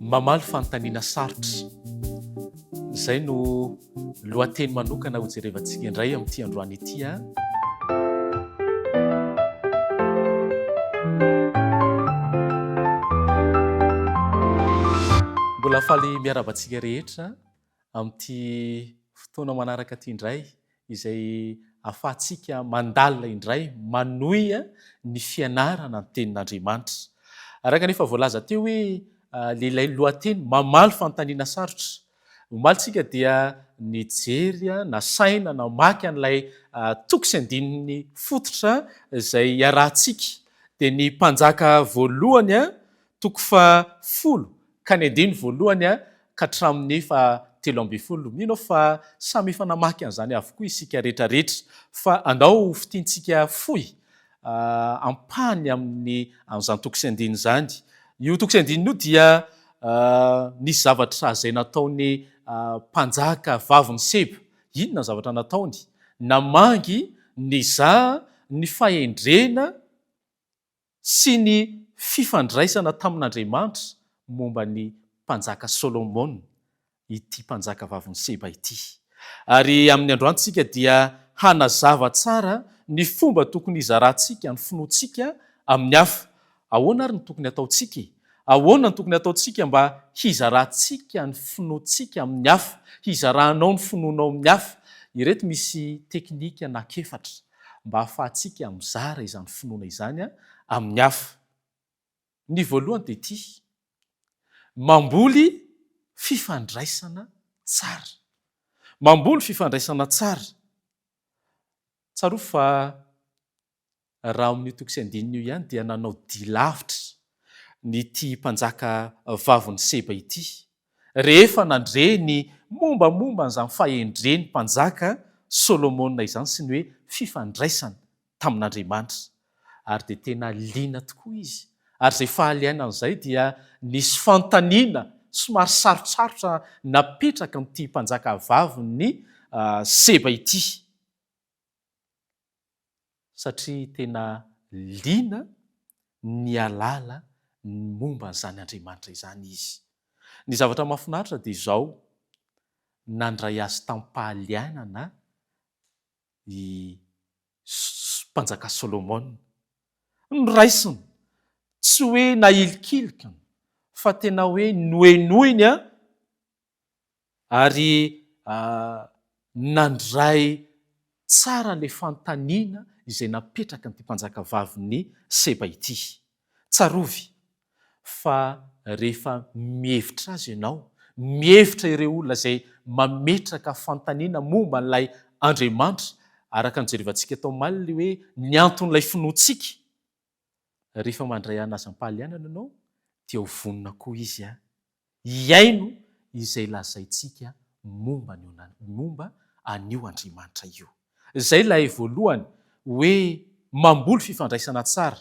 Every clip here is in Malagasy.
mamaly fanontaniana sarotra. Izay no lohateny manokana ho jerevantsika indray amin'ity androany ity a. Mbola faly miarabantsika rehetra amin'ity fotoana manaraka ity indray izay ahafahantsika mandalina indray manohy ny fianarana ny tenin'Andriamanitra. Araka nefa voalaza teo hoe lehilahy lohateny mamaly fanontaniana sarotra. Omalintsika dia nijery na saina na maky an'ilay toko sy andininy fototra izay iarahantsika dia ny mpanjaka voalohany toko fahafolo ka ny andiny voalohany ka hatramin'ny telo ambin'ny folo. Mino fa samy efa namaky an'izany avokoa isika rehetrarehetra fa andao fitiantsika fohy ampahany amin'izany toko sy andiny izany. Io toko sy andiny io dia nisy zavatra izay nataony mpanjaka vavy ny Seba. Inona ny zavatra nataony? Namangy nizaha ny fahendrena sy ny fifandraisana tamin'Andriamanitra momba ny mpanjaka Solomona, ity mpanjaka vavy ny Seba ity. Ary amin'ny androantsika dia hanazava tsara ny fomba tokony hizarantsika ny finoantsika amin'ny hafa. Ahoana ary ny tokony ataontsika? Ahoana ny tokony ataontsika mba hizarantsika ny finoantsika amin'ny hafa, hizarahanao ny finoanao amin'ny hafa? Ireto misy teknika anankiefatra mba ahafahantsika mizara izany finoana izany amin'ny hafa. Ny voalohany dia ity: mamboly fifandraisana tsara. Mamboly fifandraisana tsara. Tsarovy fa raha amin'ny toko sy andininy io ihany dia nanao dia lavitra nyity mpanjaka vavy ny Seba ity. Rehefa nandre ny mombamomba an'izany fahendren'ny mpanjaka Solomona izany sy ny hoe fifandraisana tamin'Andriamanitra. Ary dia tena liana tokoa izy. Ary izay fahaliana an'izay dia nisy fanontaniana somary sarotsarotra napetraka amin'ity mpanjaka vavy ny Seba ity. Satria tena liana ny alala momba an'izany Andriamanitra izany izy. Ny zavatra mahafinaritra dia izao: nandray azy tampahalianana i mpanjaka Solomona. Noraisiny, tsy hoe nahilikilikiny fa tena hoe noenoiny ary nandray tsara ilay fanontaniana izay napetraka n'ity mpanjaka vavy ny Seba ity. Tsarovy fa rehefa mihevitra azy ianao, mihevitra ireo olona izay mametraka fanontaniana momba n'ilay Andriamanitra, araka ny jerevantsika tao omaly hoe ny anton'ilay finoantsika, rehefa mandray anazy ampahalianana ianao dia ho vonona koa izy hiaino izay lazaintsika momba an'io Andriamanitra io. Izay ilay voalohany hoe mamboly fifandraisana tsara,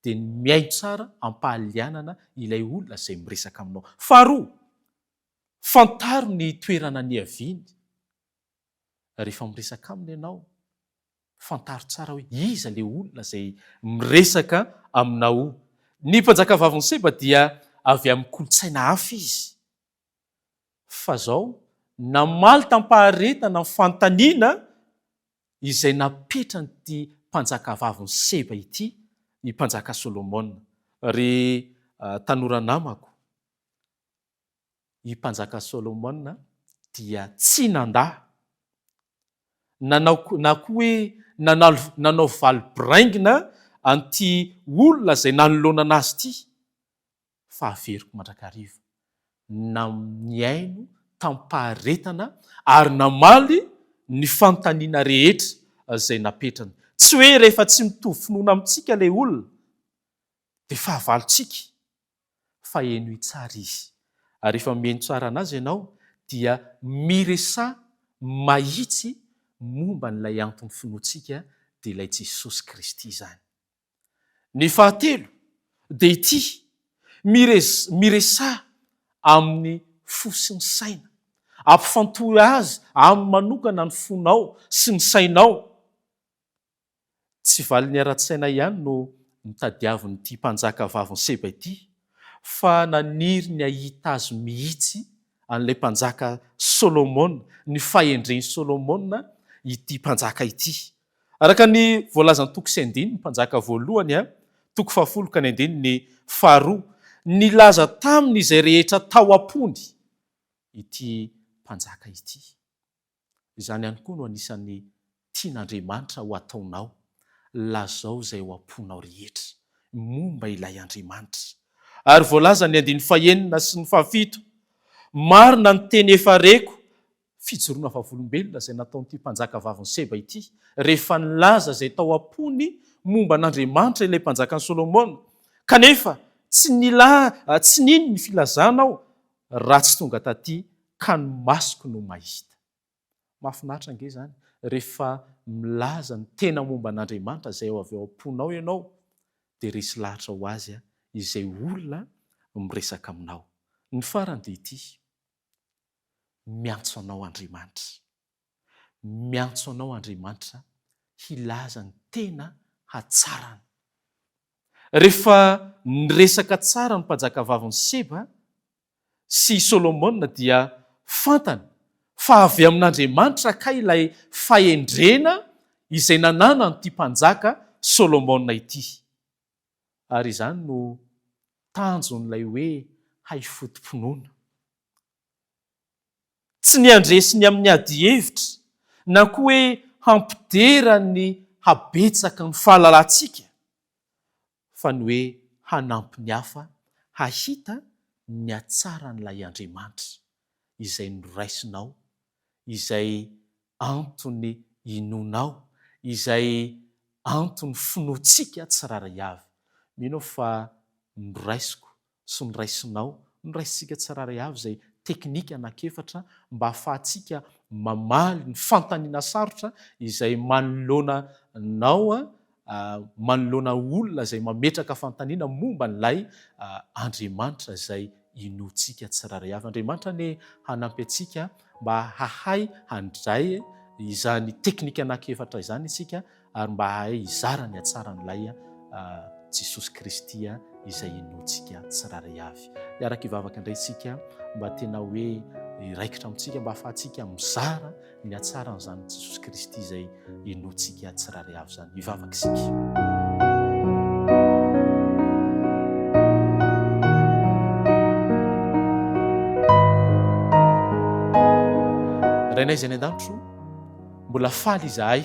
dia miaino tsara ampahalianana ilay olona izay miresaka aminao. Faharoa, fantaro ny toerana niaviany. Rehefa miresaka aminy ianao, fantaro tsara hoe iza ilay olona izay miresaka aminao. Ny mpanjaka vavy ny Seba dia avy amin'ny kolontsaina hafa izy. Fa izao namaly tampaharetana ny fanontaniana izay napetran'ity mpanjaka vavy ny Seba ity, ny mpanjaka Solomona. Ry tanora namako, i mpanjaka Solomona dia tsy nandahy, na koa hoe nanao vali-braingina an'ity olona izay nanoloana anazy ity, fa averiko mandrakariva niaino tampaharetana ary namaly ny fanontaniana rehetra izay napetrany. Tsy hoe rehefa tsy mitovy finoana amintsika ilay olona dia fahavalontsika, fa heno tsara izy. Ary rehefa mihaino tsara anazy ianao dia miresaha mahitsy momba n'ilay anton'ny finoantsika, dia ilay Jesosy Kristy izany. Ny fahatelo dia ity: miresaha amin'ny fo sy ny saina, ampifantohy azy amin'ny manokana ny fonao sy ny sainao. Tsy valin'ny ara-tsaina ihany no nitadiavin'ity mpanjaka vavy ny Seba ity, fa naniry ny ahita azy mihitsy an'ilay mpanjaka Solomona, ny fahendren'ny Solomona ity mpanjaka ity. Araka ny voalazan'ny toko sy andiny ny mpanjaka voalohany toko 10 ny faharoa, nilaza taminy izay rehetra tao am-pony ity mpanjaka ity. Izany ihany koa no anisan'ny tian'Andriamanitra ho ataonao, lazao izay ho am-ponao rehetra momba ilay Andriamanitra. Ary voalaza ny 9 sy ny 7, marina ny teny efa reko, fijoroana vavolombelona izay nataon'ity mpanjaka vaviny Seba ity, rehefa nilaza izay tao am-pony momba an'Andriamanitra ilay mpanjakan'ny Solomona, kanefa tsy nino ny filazanao raha tsy tonga taty ka ny masoko no mahita. Mahafinaritra ange zany rehefa milaza ny tena momba an'Andriamanitra izay ao avy ao am-ponao ianao, dia resy lahatra ho azy izay olona miresaka aminao. Ny farany dia ity: miantso anao Andriamanitra, miantso anao Andriamanitra hilaza ny tena hatsarany. Rehefa niresaka tsara ny mpanjaka vaviny Seba sy Solomona dia fantany fa avy amin'Andriamanitra ka ilay fahendrena izay nanana n'ity mpanjaka Solomona ity. Ary izany no tanjon'ilay hoe hay fotom-pinoana. Tsy ny andresiny amin'ny ady hevitra na koa hoe hampidera ny habetsaka ny fahalalantsika, fa ny hoe hanampy ny hafa hahita ny hatsaran'ilay Andriamanitra izay noraisinao, izay antony inonao, izay antony finoantsika tsiraray avy. Mino fa noraisiko sy noraisinao, noraisintsika tsiraray avy izay teknika anankiefatra mba ahafahantsika mamaly ny fantaniana sarotra izay manoloana nao, manoloana olona izay mametraka fantaniana momba n'ilay Andriamanitra izay inoantsika tsiraray avy. Andriamanitra ny hanampy antsika mba hahay handray izany teknika anankiefatra izany isika, ary mba hahay hizara ny hatsaran'ilay Jesosy Kristy izay inoantsika tsiraray avy. Miaraka hivavaka indray isika mba tena hoe iraikitra amintsika mba ahafahantsika mizara ny hatsaran'izany Jesosy Kristy izay inoantsika tsiraray avy zany. Hivavaka isika. Rainay izay ny an-danitro, mbola faly izahay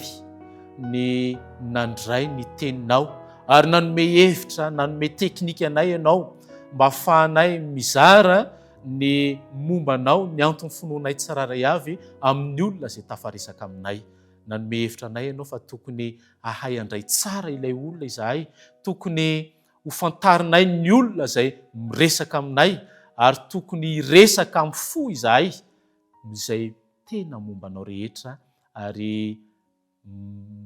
ny nandray ny teninao ary nanome hevitra, nanome teknika anay ianao mba ahafahanay mizara ny mombanao, ny antony finoanay tsiraray avy amin'ny olona izay tafaresaka aminay. Nanome hevitra anay ianao fa tokony hahay handray tsara ilay olona izahay, tokony ho fantarinay ny olona izay miresaka aminay, ary tokony hiresaka amin'ny fo izahay izay tena mombanao rehetra, ary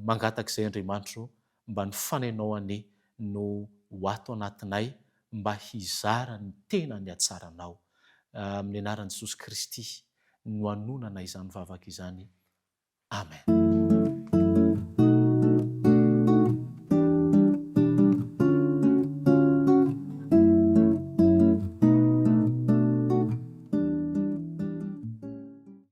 mangatak'izay Andriamanitra mba ny fanainao ane no ho ato anatinay mba hizara ny tena ny hatsaranao. Amin'ny anaran'i Jesosy Kristy no hanonana izany vavaka izany. Amen.